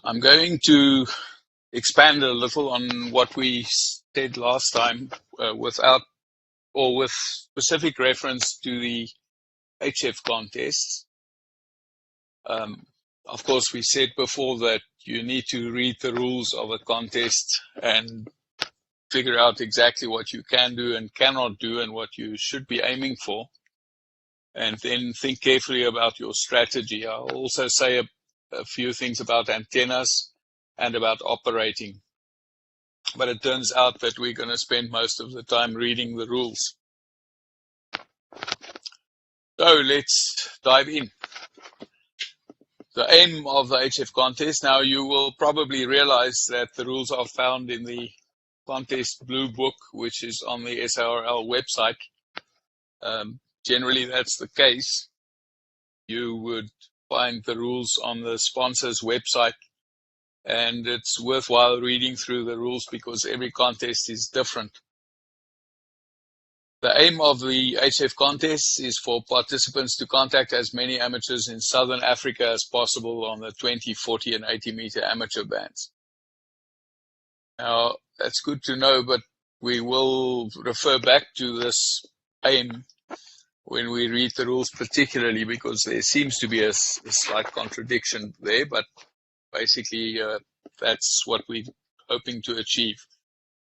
I'm going to expand a little on what we said last time with specific reference to the HF contests. Of course, we said before that you need to read the rules of a contest and figure out exactly what you can do and cannot do and what you should be aiming for, and then think carefully about your strategy. I'll also say a few things about antennas and about operating, but it turns out that we're going to spend most of the time reading the rules. So let's dive in. The aim of the HF contest, now you will probably realize that the rules are found in the contest blue book, which is on the SARL website. Generally that's the case. You would find the rules on the sponsor's website, and it's worthwhile reading through the rules because every contest is different. The aim of the HF contest is for participants to contact as many amateurs in Southern Africa as possible on the 20, 40 and 80 meter amateur bands. Now, that's good to know, but we will refer back to this aim when we read the rules, particularly because there seems to be a slight contradiction there, but basically that's what we're hoping to achieve.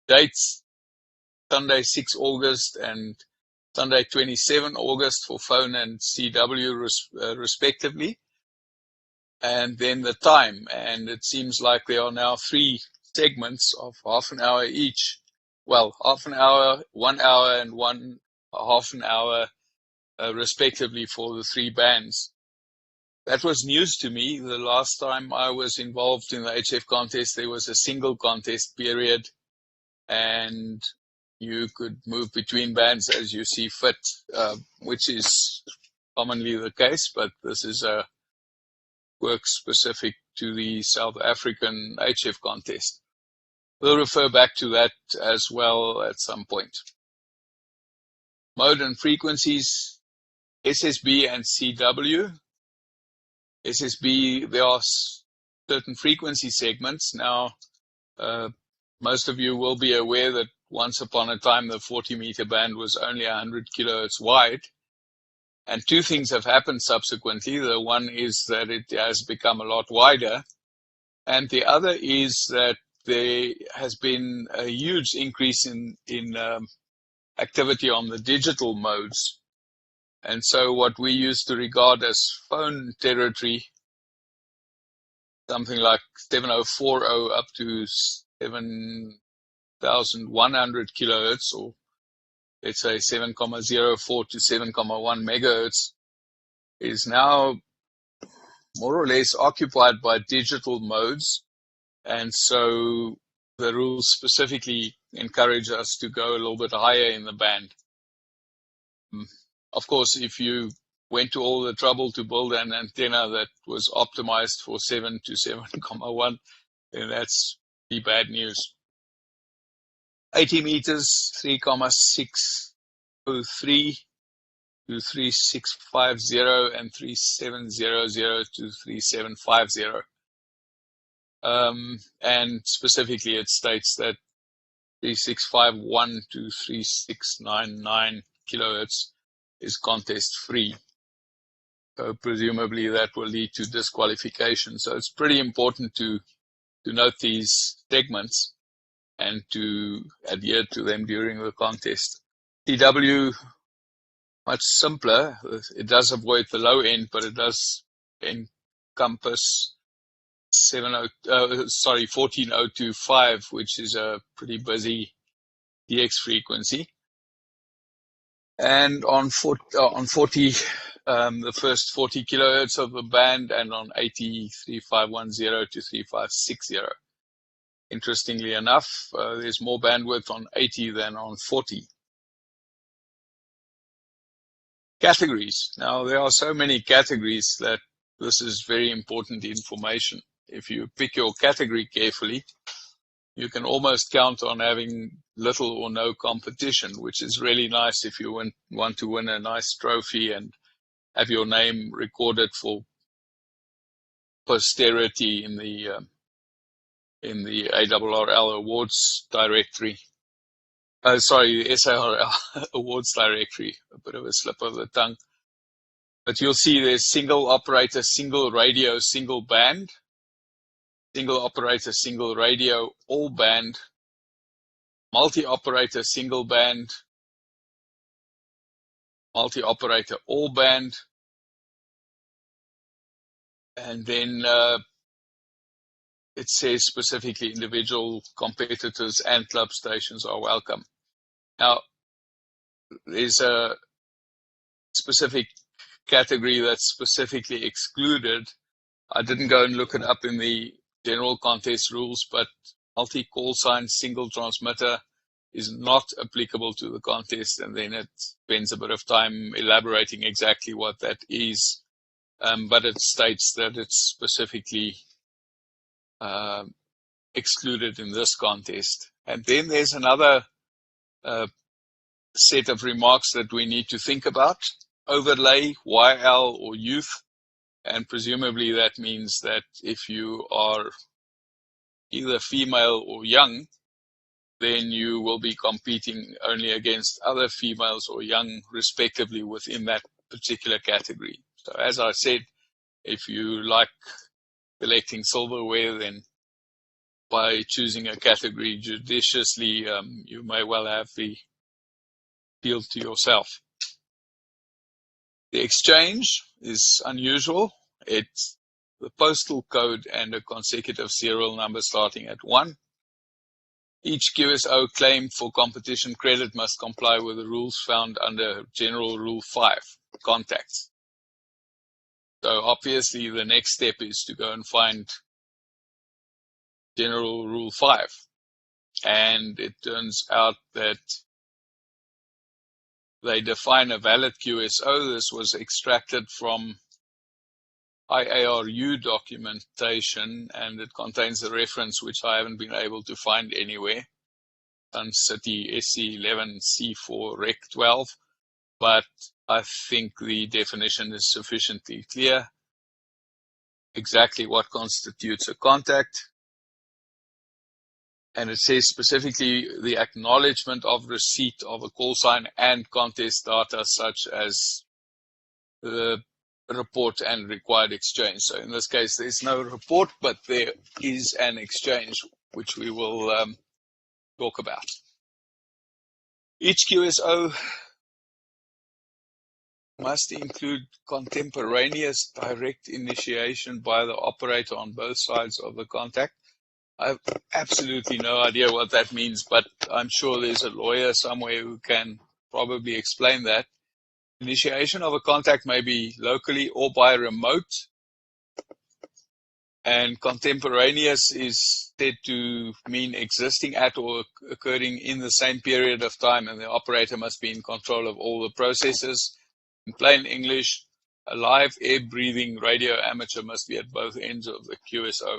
Dates: Sunday 6 August and Sunday 27 August for phone and CW respectively. And then the time, and it seems like there are now 3 segments of half an hour each. Well, half an hour, 1 hour and half an hour respectively for the 3 bands. That was news to me. The last time I was involved in the HF contest, there was a single contest period, and you could move between bands as you see fit, which is commonly the case, but this is a work specific to the South African HF contest. We'll refer back to that as well at some point. Mode and frequencies: SSB and CW. SSB, there are certain frequency segments. Now, most of you will be aware that once upon a time the 40 meter band was only 100 kilohertz wide, and 2 things have happened subsequently. The one is that it has become a lot wider, and the other is that there has been a huge increase in activity on the digital modes. And so what we used to regard as phone territory, something like 7040 up to 7100 kilohertz, or let's say 7.04 to 7.1 megahertz, is now more or less occupied by digital modes. And so the rules specifically encourage us to go a little bit higher in the band. Of course, if you went to all the trouble to build an antenna that was optimized for 7 to 7.1, then that's the bad news. 80 meters, 3.603 to 3650 and 3700 to 3750. And specifically it states that 3651 to 3699 kilohertz is contest free. So presumably that will lead to disqualification. So it's pretty important to note these segments and to adhere to them during the contest. CW, much simpler. It does avoid the low end, but it does encompass 14025, which is a pretty busy DX frequency. And on 40, the first 40 kilohertz of the band, and on 80, 3510 to 3560. Interestingly enough, there's more bandwidth on 80 than on 40. Categories. Now, there are so many categories that this is very important information. If you pick your category carefully, you can almost count on having little or no competition, which is really nice if you want to win a nice trophy and have your name recorded for posterity in the in the ARRL awards directory. Oh, sorry, the SARL awards directory. A bit of a slip of the tongue. But you'll see there's single operator, single radio, single band, single operator, single radio, all band, multi-operator, single band, multi-operator, all band, and then it says specifically individual competitors and club stations are welcome. Now, there's a specific category that's specifically excluded. I didn't go and look it up in the general contest rules, but multi-call sign single transmitter is not applicable to the contest, and then it spends a bit of time elaborating exactly what that is, but it states that it's specifically excluded in this contest. And then there's another set of remarks that we need to think about. Overlay, YL, or youth, and presumably that means that if you are either female or young, then you will be competing only against other females or young, respectively, within that particular category. So as I said, if you like collecting silverware, then by choosing a category judiciously, you may well have the field to yourself. The exchange is unusual. It's the postal code and a consecutive serial number starting at 1. Each QSO claim for competition credit must comply with the rules found under General Rule 5, contacts. So obviously the next step is to go and find General Rule 5. And it turns out that they define a valid QSO. This was extracted from IARU documentation, and it contains a reference which I haven't been able to find anywhere, Sun City SC11C4 Rec 12, but I think the definition is sufficiently clear. Exactly what constitutes a contact. And it says specifically the acknowledgement of receipt of a call sign and contest data such as the report and required exchange. So in this case, there's no report, but there is an exchange, which we will talk about. Each QSO must include contemporaneous direct initiation by the operator on both sides of the contact. I have absolutely no idea what that means, but I'm sure there's a lawyer somewhere who can probably explain that. Initiation of a contact may be locally or by remote, and contemporaneous is said to mean existing at or occurring in the same period of time, and the operator must be in control of all the processes. In plain English, a live air-breathing radio amateur must be at both ends of the QSO.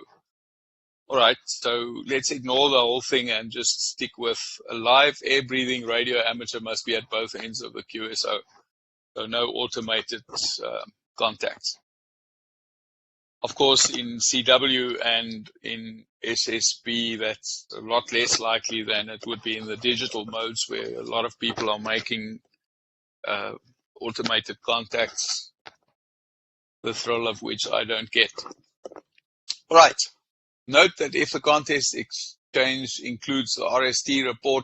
All right, so let's ignore the whole thing and just stick with a live air-breathing radio amateur must be at both ends of the QSO. So no automated contacts. Of course, in CW and in SSB, that's a lot less likely than it would be in the digital modes, where a lot of people are making automated contacts, the thrill of which I don't get. All right. Note that if the contest exchange includes the RST report,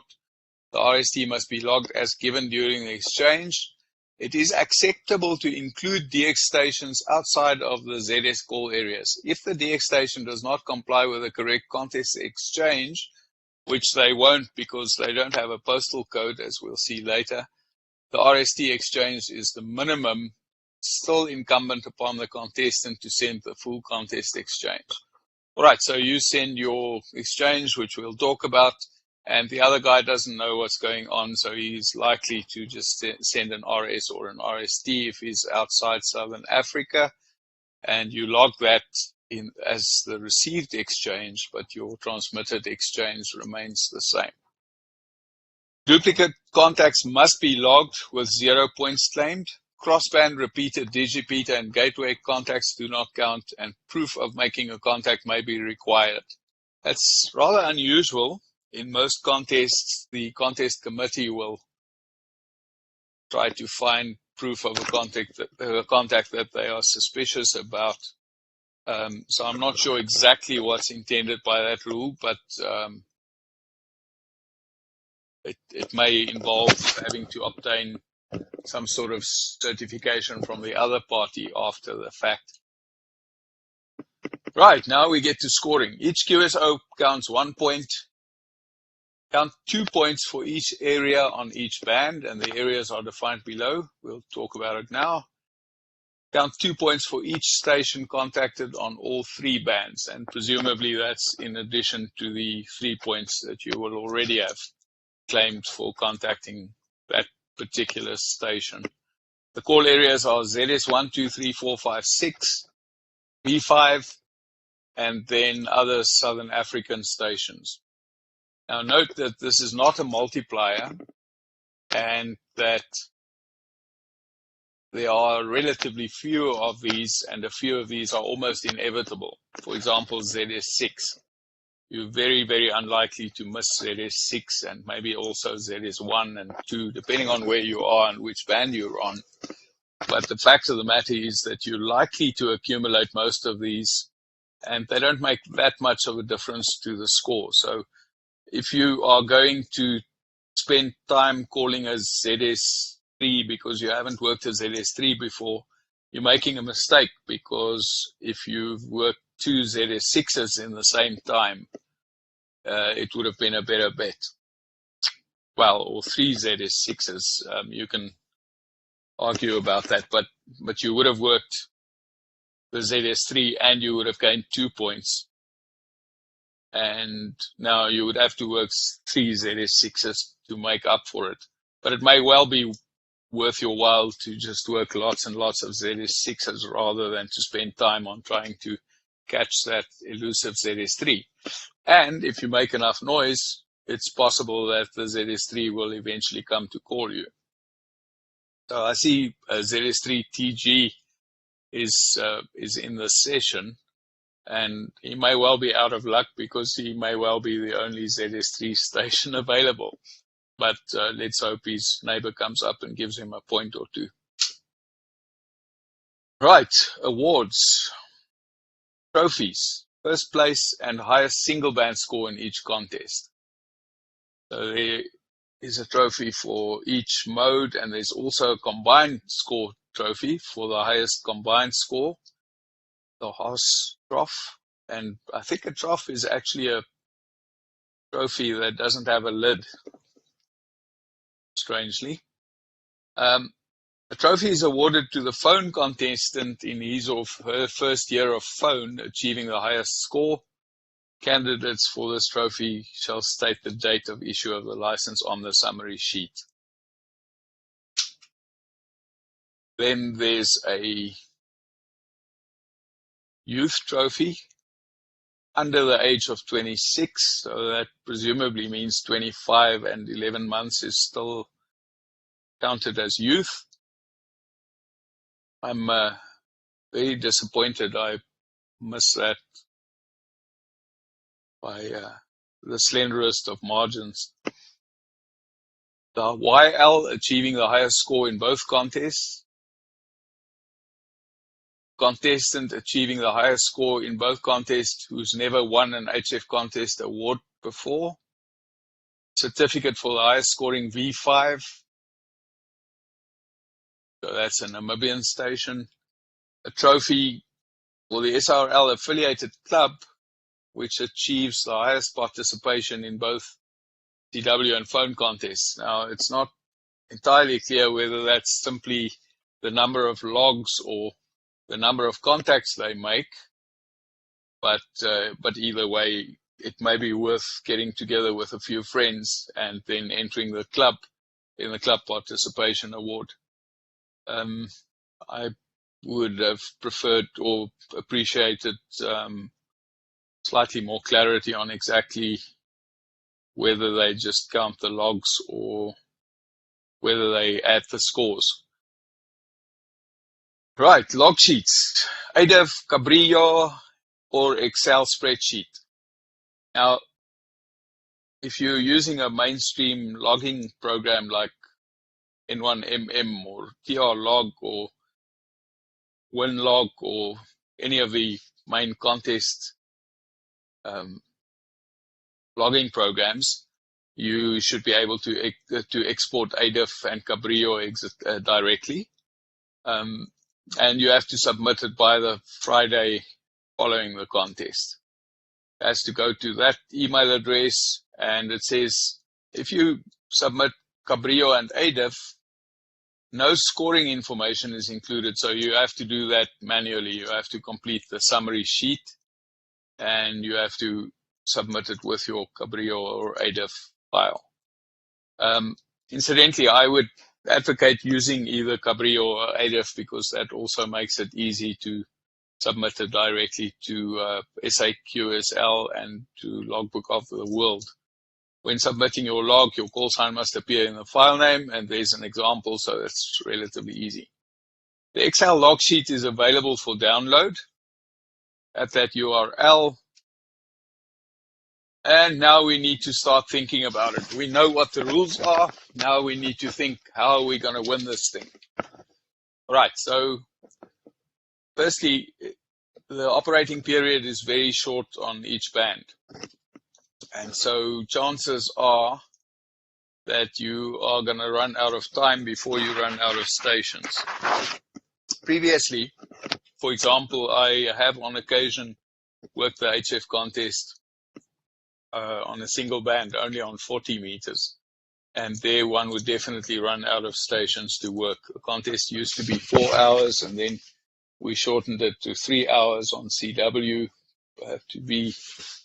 the RST must be logged as given during the exchange. It is acceptable to include DX stations outside of the ZS call areas. If the DX station does not comply with the correct contest exchange, which they won't because they don't have a postal code, as we'll see later, the RST exchange is the minimum, still incumbent upon the contestant to send the full contest exchange. All right, so you send your exchange, which we'll talk about, and the other guy doesn't know what's going on, so he's likely to just send an RS or an RST if he's outside Southern Africa, and you log that in as the received exchange, but your transmitted exchange remains the same. Duplicate contacts must be logged with 0 points claimed. Crossband, repeated, digipeater, and gateway contacts do not count, and proof of making a contact may be required. That's rather unusual. In most contests, the contest committee will try to find proof of a contact that they are suspicious about. So I'm not sure exactly what's intended by that rule, but it may involve having to obtain some sort of certification from the other party after the fact. Right, now we get to scoring. Each QSO counts 1 point. Count 2 points for each area on each band, and the areas are defined below. We'll talk about it now. Count 2 points for each station contacted on all 3 bands, and presumably that's in addition to the 3 points that you will already have claimed for contacting that particular station. The call areas are ZS1, 2, 3, 4, 5, 6, B5, and then other Southern African stations. Now note that this is not a multiplier and that there are relatively few of these, and a few of these are almost inevitable. For example, ZS6. You're very, very unlikely to miss ZS6 and maybe also ZS1 and 2, depending on where you are and which band you're on. But the fact of the matter is that you're likely to accumulate most of these, and they don't make that much of a difference to the score. So if you are going to spend time calling a ZS3 because you haven't worked a ZS3 before, you're making a mistake, because if you've worked 2 ZS6s in the same time, it would have been a better bet. Well, or 3 ZS6s. You can argue about that, but you would have worked the ZS3 and you would have gained 2 points. And now you would have to work 3 ZS6s to make up for it. But it may well be worth your while to just work lots and lots of ZS6s rather than to spend time on trying to catch that elusive ZS3. And if you make enough noise, it's possible that the ZS3 will eventually come to call you. So I see ZS3 TG is in the session, and he may well be out of luck because he may well be the only ZS3 station available. But let's hope his neighbor comes up and gives him a point or two. Right, awards. Trophies. First place and highest single band score in each contest. So there is a trophy for each mode, and there's also a combined score trophy for the highest combined score, the Haas Trough. And I think a trough is actually a trophy that doesn't have a lid, strangely. A trophy is awarded to the phone contestant in his or her first year of phone achieving the highest score. Candidates for this trophy shall state the date of issue of the license on the summary sheet. Then there's a youth trophy under the age of 26, so that presumably means 25 and 11 months is still counted as youth. I'm very disappointed I missed that by the slenderest of margins. The YL achieving the highest score in both contests. Contestant achieving the highest score in both contests who's never won an HF contest award before. Certificate for the highest scoring V5. So that's a Namibian station. A trophy for the SARL affiliated club, which achieves the highest participation in both TW and phone contests. Now, it's not entirely clear whether that's simply the number of logs or the number of contacts they make, but either way, it may be worth getting together with a few friends and then entering the club in the club participation award. I would have preferred or appreciated slightly more clarity on exactly whether they just count the logs or whether they add the scores. Right, log sheets, ADIF, Cabrillo, or Excel spreadsheet. Now, if you're using a mainstream logging program like N1MM or TR-Log or WinLog or any of the main contest logging programs, you should be able to export ADIF and Cabrillo directly. And you have to submit it by the Friday following the contest. It has to go to that email address, and it says if you submit Cabrillo and ADIF, no scoring information is included, so you have to do that manually. You have to complete the summary sheet, and you have to submit it with your Cabrillo or ADIF file. Incidentally, I would advocate using either Cabrillo or ADIF because that also makes it easy to submit it directly to SAQSL and to Logbook of the World. When submitting your log, your call sign must appear in the file name, and there's an example, so it's relatively easy. The Excel log sheet is available for download at that URL. And now we need to start thinking about it. We know what the rules are. Now we need to think, how are we going to win this thing? All right, so firstly, the operating period is very short on each band. And so chances are that you are going to run out of time before you run out of stations. Previously, for example, I have on occasion worked the HF contest on a single band, only on 40 meters. And there one would definitely run out of stations to work. The contest used to be 4 hours, and then we shortened it to 3 hours on CW. I have to be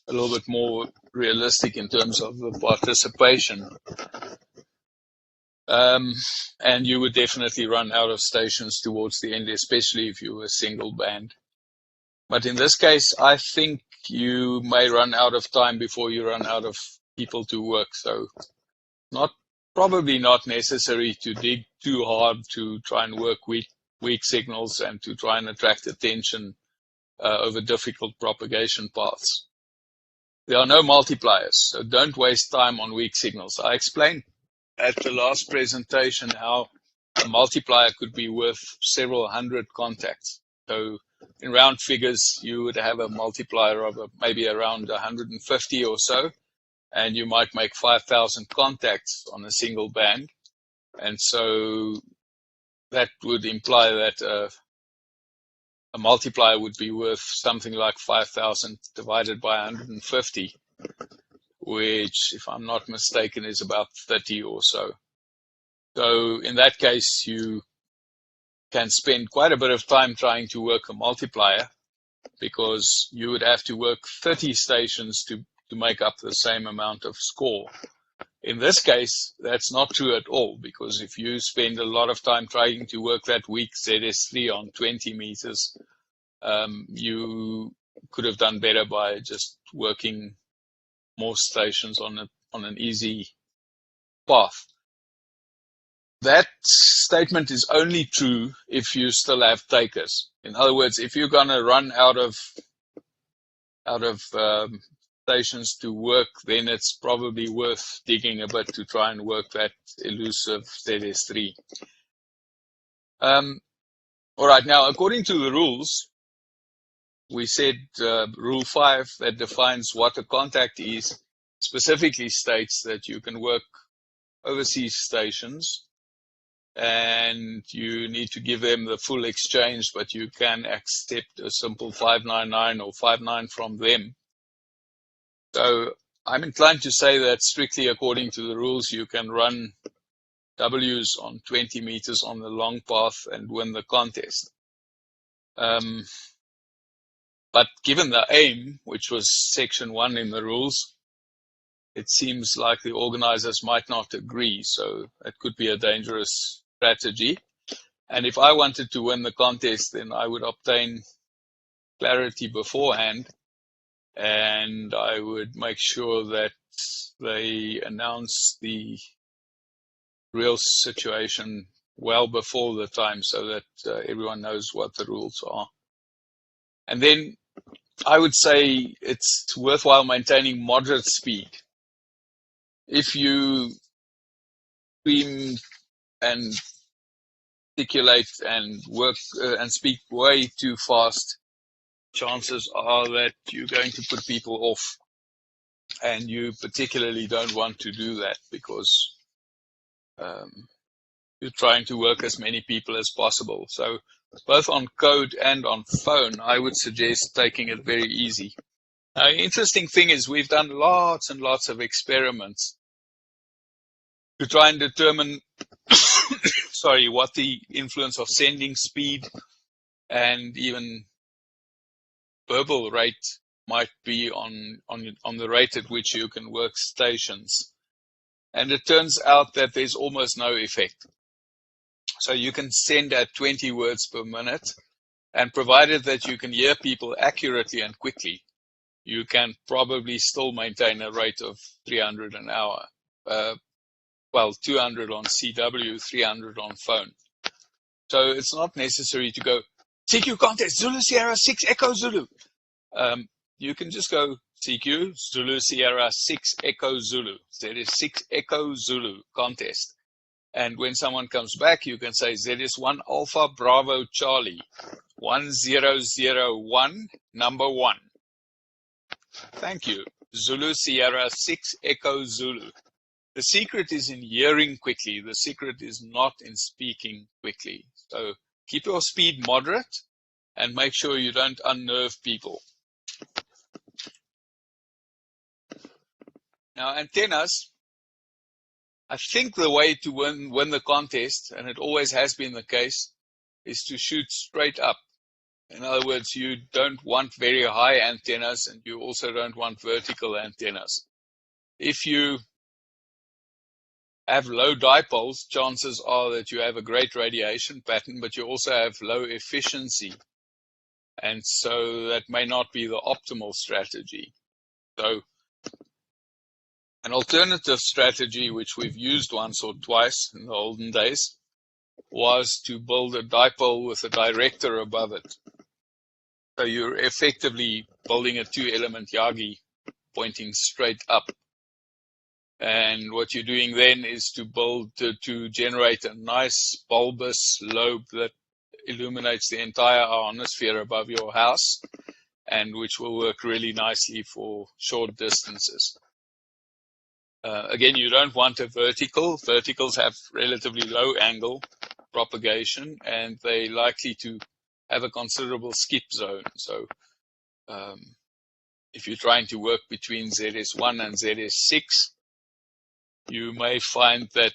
a little bit more realistic in terms of the participation. And you would definitely run out of stations towards the end, especially if you were a single band. But in this case, I think you may run out of time before you run out of people to work. So probably not necessary to dig too hard to try and work weak signals and to try and attract attention over difficult propagation paths. There are no multipliers, so don't waste time on weak signals. I explained at the last presentation how a multiplier could be worth several hundred contacts. So in round figures, you would have a multiplier of maybe around 150 or so, and you might make 5,000 contacts on a single band. And so that would imply that a multiplier would be worth something like 5,000 divided by 150, which, if I'm not mistaken, is about 30 or so. So in that case, you can spend quite a bit of time trying to work a multiplier, because you would have to work 30 stations to make up the same amount of score. In this case, that's not true at all, because if you spend a lot of time trying to work that weak ZS3 on 20 meters, you could have done better by just working more stations on an easy path. That statement is only true if you still have takers. In other words, if you're going to run out of stations to work, then it's probably worth digging a bit to try and work that elusive ZS3. All right, now according to the rules, we said Rule 5 that defines what a contact is, specifically states that you can work overseas stations and you need to give them the full exchange, but you can accept a simple 599 or 59 from them. So I'm inclined to say that strictly according to the rules, you can run Ws on 20 meters on the long path and win the contest. But given the aim, which was section 1 in the rules, it seems like the organizers might not agree. So it could be a dangerous strategy. And if I wanted to win the contest, then I would obtain clarity beforehand, and I would make sure that they announce the real situation well before the time, so that everyone knows what the rules are. And then I would say it's worthwhile maintaining moderate speed. If you scream and articulate and work and speak way too fast, chances are that you're going to put people off, and you particularly don't want to do that because you're trying to work as many people as possible. So both on code and on phone, I would suggest taking it very easy. Now, the interesting thing is we've done lots and lots of experiments to try and determine sorry, what the influence of sending speed and even verbal rate might be on the rate at which you can work stations. And it turns out that there's almost no effect. So you can send at 20 words per minute, and provided that you can hear people accurately and quickly, you can probably still maintain a rate of 300 an hour. Well, 200 on CW, 300 on phone. So it's not necessary to go, CQ contest, Zulu Sierra 6 Echo Zulu. You can just go CQ, Zulu Sierra 6 Echo Zulu. ZS6 Echo Zulu contest. And when someone comes back, you can say ZS1 Alpha Bravo Charlie 1001 number 1. Thank you. Zulu Sierra 6 Echo Zulu. The secret is in hearing quickly. The secret is not in speaking quickly. So keep your speed moderate and make sure you don't unnerve people. Now, antennas, I think the way to win the contest, and it always has been the case, is to shoot straight up. In other words, you don't want very high antennas, and you also don't want vertical antennas. If you have low dipoles, chances are that you have a great radiation pattern, but you also have low efficiency. And so that may not be the optimal strategy. So an alternative strategy, which we've used once or twice in the olden days, was to build a dipole with a director above it. So you're effectively building a two-element Yagi pointing straight up. And what you're doing then is to generate a nice bulbous lobe that illuminates the entire ionosphere above your house, and which will work really nicely for short distances. Again, you don't want a vertical. Verticals have relatively low angle propagation, and they're likely to have a considerable skip zone. So if you're trying to work between ZS1 and ZS6, you may find that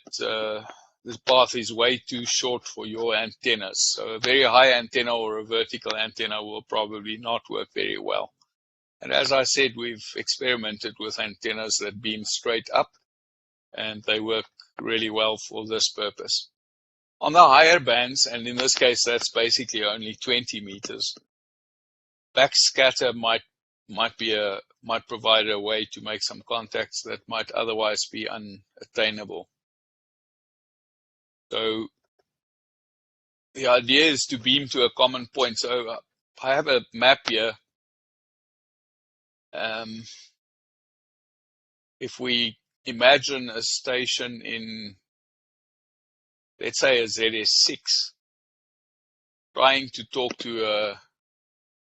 this path is way too short for your antennas. So a very high antenna or a vertical antenna will probably not work very well. And as I said, we've experimented with antennas that beam straight up, and they work really well for this purpose. On the higher bands, and in this case that's basically only 20 meters, backscatter might provide a way to make some contacts that might otherwise be unattainable. So the idea is to beam to a common point. So I have a map here. If we imagine a station in, let's say, a ZS6, trying to talk to a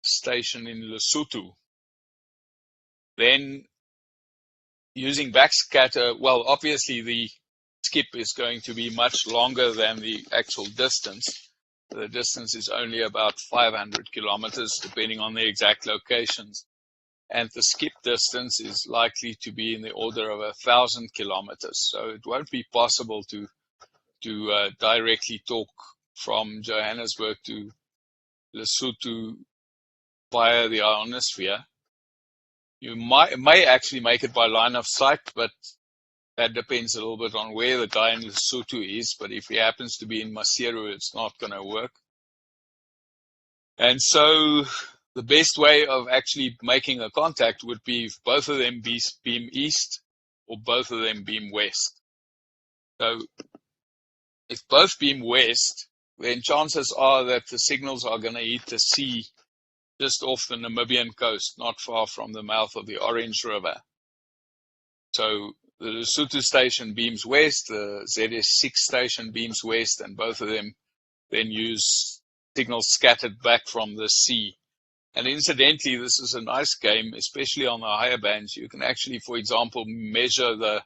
station in Lesotho, then using backscatter, well, obviously the skip is going to be much longer than the actual distance. The distance is only about 500 kilometers, depending on the exact locations. And the skip distance is likely to be in the order of 1,000 kilometers. So it won't be possible to directly talk from Johannesburg to Lesotho via the ionosphere. You may actually make it by line of sight, but that depends a little bit on where the guy in Lesotho is. But if he happens to be in Maseru, it's not going to work. And so the best way of actually making a contact would be if both of them beam east or both of them beam west. So if both beam west, then chances are that the signals are going to hit the sea just off the Namibian coast, not far from the mouth of the Orange River. So the Lesotho station beams west, the ZS6 station beams west, and both of them then use signals scattered back from the sea. And incidentally, this is a nice game, especially on the higher bands. You can actually, for example, measure the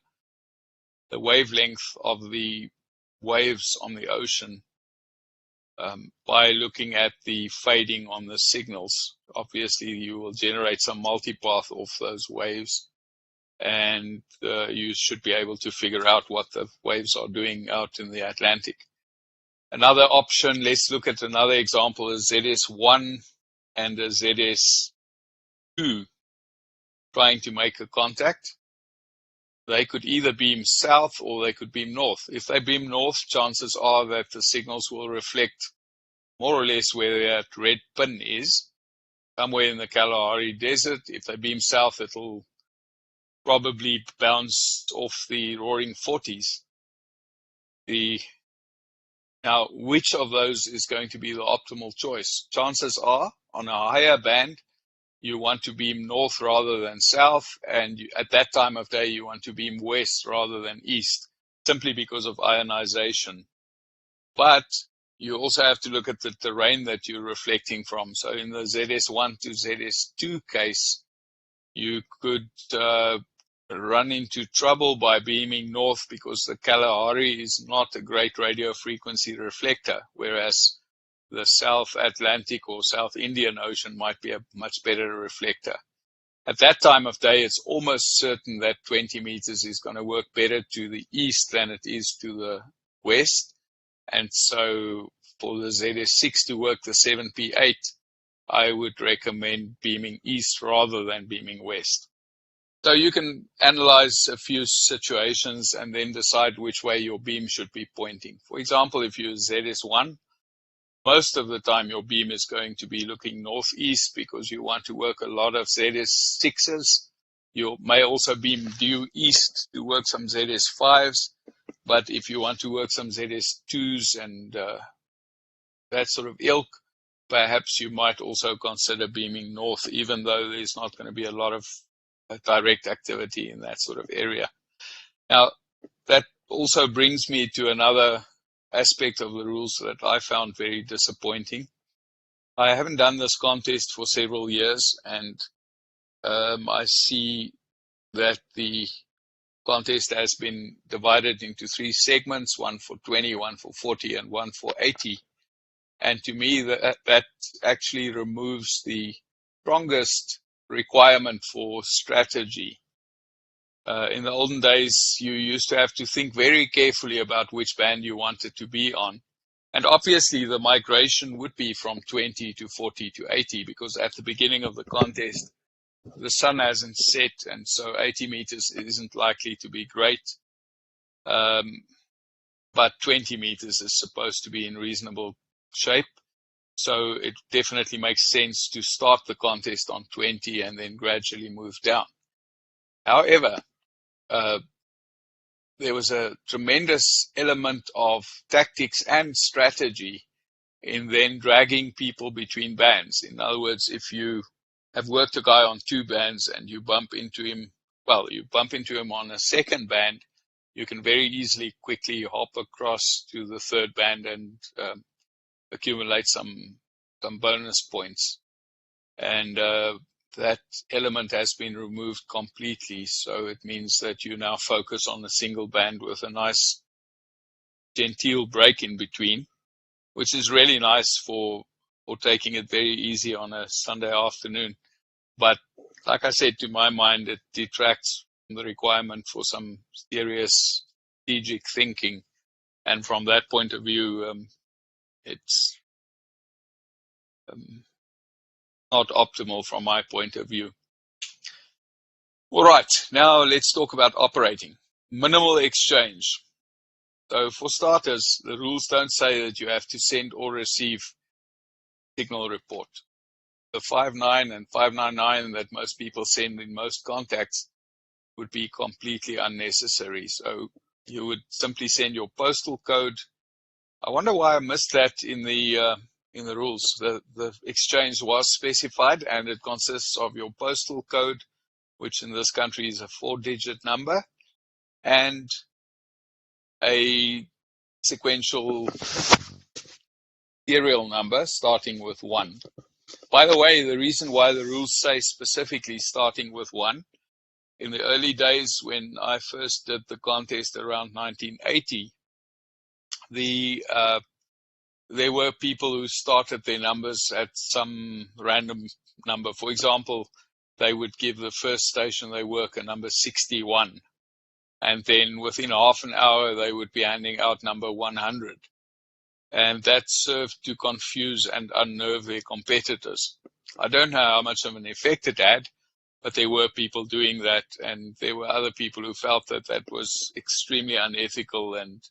wavelength of the waves on the ocean by looking at the fading on the signals. Obviously, you will generate some multipath off those waves, and you should be able to figure out what the waves are doing out in the Atlantic. Another option, let's look at another example, is ZS1 and a ZS2 trying to make a contact. They could either beam south or they could beam north. If they beam north, chances are that the signals will reflect more or less where that red pin is, somewhere in the Kalahari Desert. If they beam south, it'll probably bounce off the Roaring Forties. Now, which of those is going to be the optimal choice? Chances are, on a higher band, you want to beam north rather than south, and at that time of day, you want to beam west rather than east, simply because of ionization. But you also have to look at the terrain that you're reflecting from. So in the ZS1 to ZS2 case, you could run into trouble by beaming north because the Kalahari is not a great radio frequency reflector, whereas the South Atlantic or South Indian Ocean might be a much better reflector. At that time of day, it's almost certain that 20 meters is going to work better to the east than it is to the west. And so for the ZS6 to work the 7P8, I would recommend beaming east rather than beaming west. So you can analyze a few situations and then decide which way your beam should be pointing. For example, if you use ZS1, most of the time your beam is going to be looking northeast because you want to work a lot of ZS6s. You may also beam due east to work some ZS5s, but if you want to work some ZS2s and that sort of ilk, perhaps you might also consider beaming north, even though there's not going to be a lot of direct activity in that sort of area. Now, that also brings me to another aspect of the rules that I found very disappointing. I haven't done this contest for several years, and I see that the contest has been divided into 3 segments, one for 20, one for 40, and one for 80. And to me, that actually removes the strongest requirement for strategy. In the olden days, you used to have to think very carefully about which band you wanted to be on. And obviously, the migration would be from 20 to 40 to 80, because at the beginning of the contest, the sun hasn't set, and so 80 meters isn't likely to be great. But 20 meters is supposed to be in reasonable shape. So it definitely makes sense to start the contest on 20 and then gradually move down. However, there was a tremendous element of tactics and strategy in then dragging people between bands. In other words, if you have worked a guy on 2 bands and you bump into him, on a second band, you can very easily quickly hop across to the 3rd band and accumulate some bonus points. And that element has been removed completely. So it means that you now focus on a single band with a nice genteel break in between, which is really nice for taking it very easy on a Sunday afternoon. But like I said, to my mind, it detracts from the requirement for some serious strategic thinking. And from that point of view, it's not optimal from my point of view. All right, now let's talk about operating. Minimal exchange. So for starters, the rules don't say that you have to send or receive signal report. The 59 and 599 that most people send in most contacts would be completely unnecessary. So you would simply send your postal code. I wonder why I missed that in the in the rules. The exchange was specified, and it consists of your postal code, which in this country is a 4-digit number, and a sequential serial number starting with 1. By the way, the reason why the rules say specifically starting with 1, in the early days when I first did the contest around 1980, there were people who started their numbers at some random number. For example, they would give the first station they work a number 61, and then within half an hour they would be handing out number 100. And that served to confuse and unnerve their competitors. I don't know how much of an effect it had, but there were people doing that, and there were other people who felt that that was extremely unethical and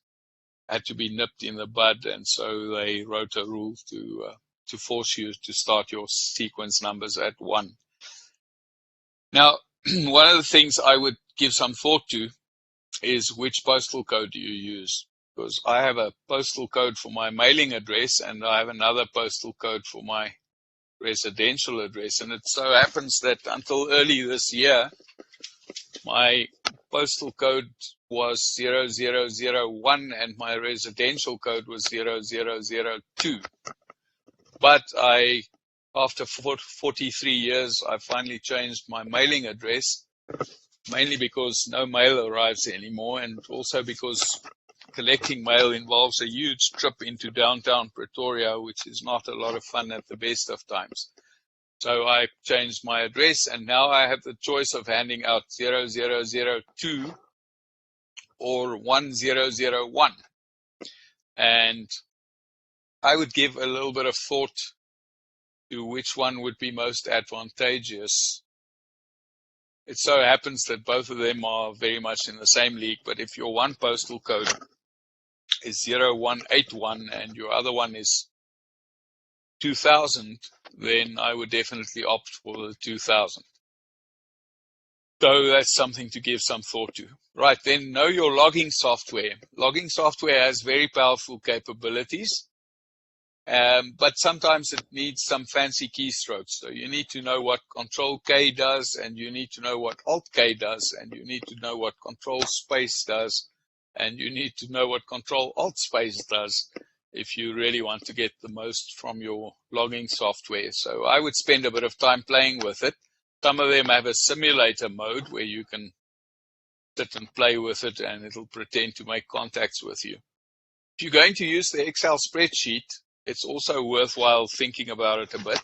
had to be nipped in the bud, and so they wrote a rule to force you to start your sequence numbers at 1. Now, one of the things I would give some thought to is which postal code do you use? Because I have a postal code for my mailing address, and I have another postal code for my residential address. And it so happens that until early this year, my postal code was 0001 and my residential code was 0002. But after 43 years, I finally changed my mailing address, mainly because no mail arrives anymore, and also because collecting mail involves a huge trip into downtown Pretoria, which is not a lot of fun at the best of times. So I changed my address, and now I have the choice of handing out 0002 or 1001. And I would give a little bit of thought to which one would be most advantageous. It so happens that both of them are very much in the same league, but if your one postal code is 0181 and your other one is 2000, then I would definitely opt for the 2000. So that's something to give some thought to. Right, then know your logging software. Logging software has very powerful capabilities, but sometimes it needs some fancy keystrokes. So you need to know what Control K does, and you need to know what Alt K does, and you need to know what Control Space does, and you need to know what Control Alt Space does if you really want to get the most from your logging software. So I would spend a bit of time playing with it. Some of them have a simulator mode where you can sit and play with it and it'll pretend to make contacts with you. If you're going to use the Excel spreadsheet, it's also worthwhile thinking about it a bit.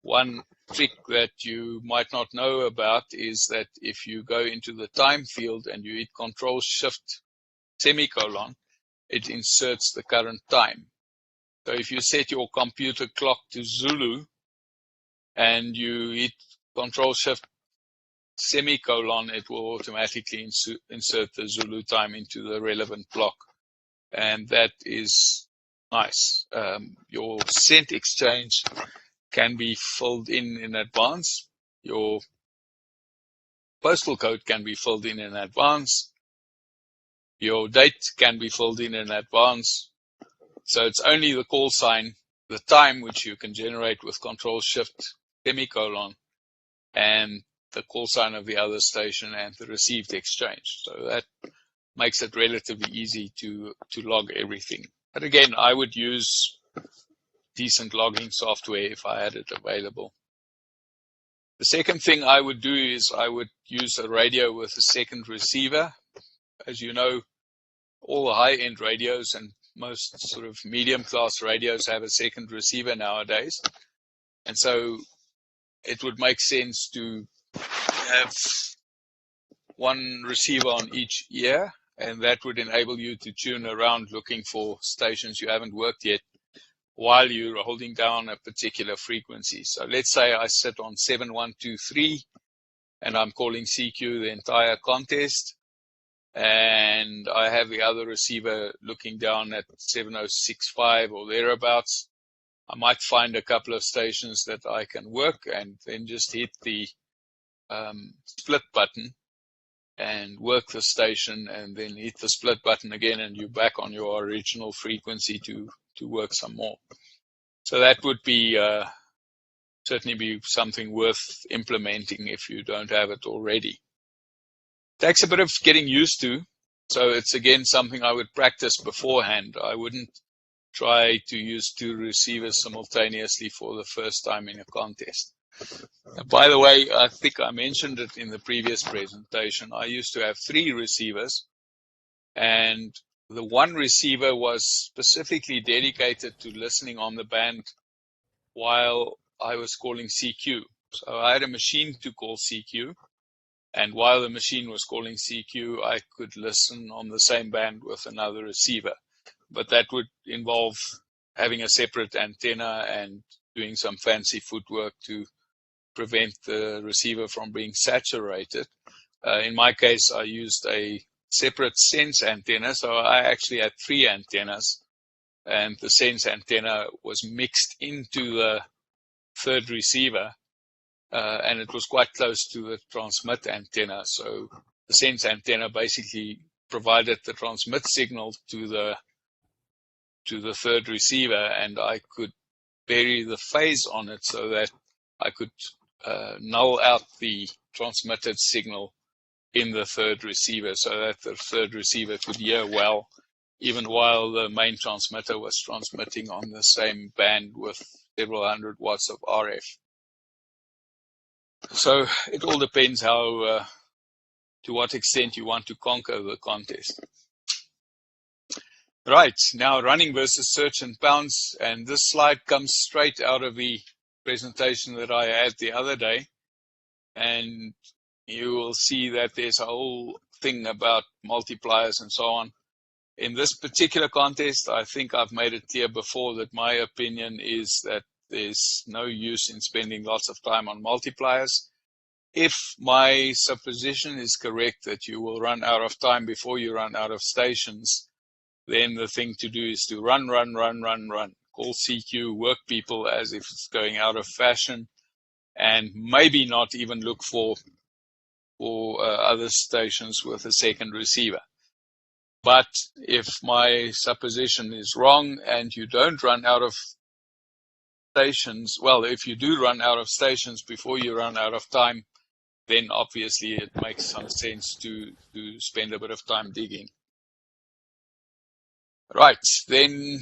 One trick that you might not know about is that if you go into the time field and you hit Control Shift semicolon, it inserts the current time. So if you set your computer clock to Zulu and you hit Control Shift semicolon, it will automatically insert the Zulu time into the relevant block. And that is nice. Your cent exchange can be filled in advance. Your postal code can be filled in advance. Your date can be filled in advance. So it's only the call sign, the time, which you can generate with Control Shift semicolon, and the call sign of the other station and the received exchange. So that makes it relatively easy to log everything. But again, I would use decent logging software if I had it available. The second thing I would do is I would use a radio with a second receiver. As you know, all the high-end radios and most sort of medium-class radios have a second receiver nowadays. And so it would make sense to have one receiver on each ear, and that would enable you to tune around looking for stations you haven't worked yet while you're holding down a particular frequency. So let's say I sit on 7123 and I'm calling CQ the entire contest, and I have the other receiver looking down at 7065 or thereabouts. I might find a couple of stations that I can work and then just hit the split button and work the station, and then hit the split button again, and you're back on your original frequency to work some more. So that would be certainly be something worth implementing if you don't have it already. Takes a bit of getting used to, so it's again something I would practice beforehand. I wouldn't try to use 2 receivers simultaneously for the first time in a contest. By the way, I think I mentioned it in the previous presentation. I used to have 3 receivers, and the one receiver was specifically dedicated to listening on the band while I was calling CQ. So I had a machine to call CQ, and while the machine was calling CQ, I could listen on the same band with another receiver. But that would involve having a separate antenna and doing some fancy footwork to prevent the receiver from being saturated. In my case, I used a separate sense antenna, so I actually had 3 antennas, and the sense antenna was mixed into the third receiver, and it was quite close to the transmit antenna. So the sense antenna basically provided the transmit signal to the third receiver, and I could vary the phase on it so that I could null out the transmitted signal in the third receiver, so that the third receiver could hear well, even while the main transmitter was transmitting on the same band with several hundred watts of RF. So it all depends how, to what extent you want to conquer the contest. Right, now running versus search and pounce, and this slide comes straight out of the presentation that I had the other day, and you will see that there's a whole thing about multipliers and so on. In this particular contest, I think I've made it clear before that my opinion is that there's no use in spending lots of time on multipliers. If my supposition is correct that you will run out of time before you run out of stations, then the thing to do is to run. Call CQ, work people as if it's going out of fashion, and maybe not even look for other stations with a second receiver. But if my supposition is wrong and you don't run out of stations, well, if you do run out of stations before you run out of time, then obviously it makes some sense to spend a bit of time digging. Right, then,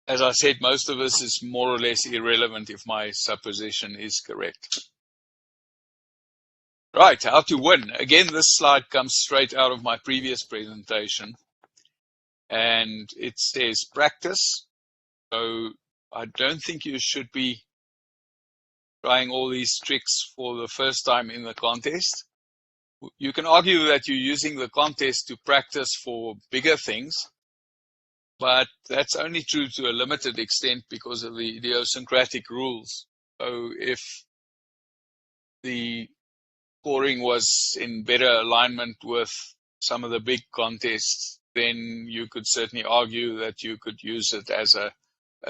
as I said, most of this is more or less irrelevant if my supposition is correct. Right, how to win. Again, this slide comes straight out of my previous presentation, and it says practice. So I don't think you should be trying all these tricks for the first time in the contest. You can argue that you're using the contest to practice for bigger things, but that's only true to a limited extent because of the idiosyncratic rules. So if the scoring was in better alignment with some of the big contests, then you could certainly argue that you could use it as a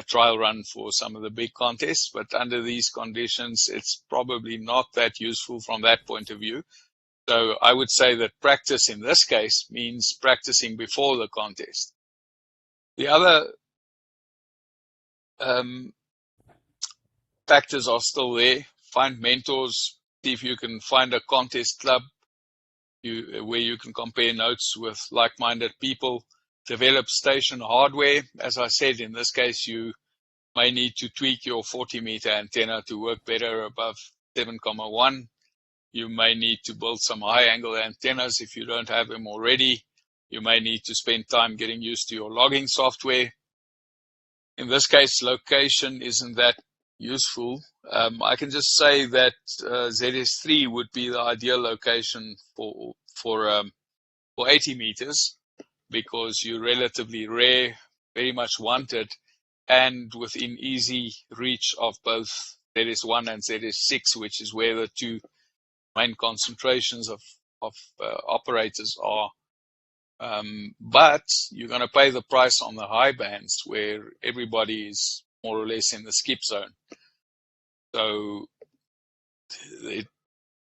trial run for some of the big contests. But under these conditions, it's probably not that useful from that point of view. So I would say that practice in this case means practicing before the contest. The other factors are still there. Find mentors, see if you can find a contest club where you can compare notes with like-minded people. Develop station hardware. As I said, in this case, you may need to tweak your 40-meter antenna to work better above 7,1. You may need to build some high-angle antennas if you don't have them already. You may need to spend time getting used to your logging software. In this case, location isn't that useful. I can just say that ZS3 would be the ideal location for 80 meters because you're relatively rare, very much wanted, and within easy reach of both ZS1 and ZS6, which is where the two main concentrations of operators are. But you're going to pay the price on the high bands where everybody is more or less in the skip zone. So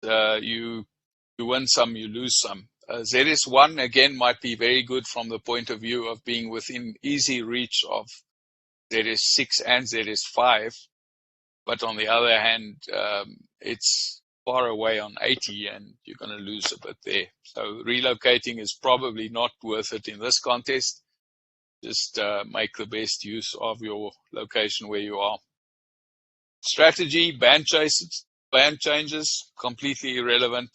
you win some, you lose some. ZS1 again might be very good from the point of view of being within easy reach of ZS6 and ZS5, but on the other hand, it's far away on 80 and you're going to lose a bit there. So relocating is probably not worth it in this contest. Just make the best use of your location where you are. Strategy, band changes, completely irrelevant.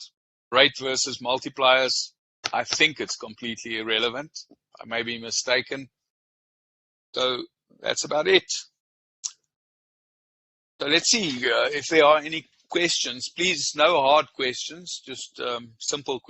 Rate versus multipliers, I think it's completely irrelevant. I may be mistaken. So that's about it. So let's see if there are any questions. Please, no hard questions, just simple questions.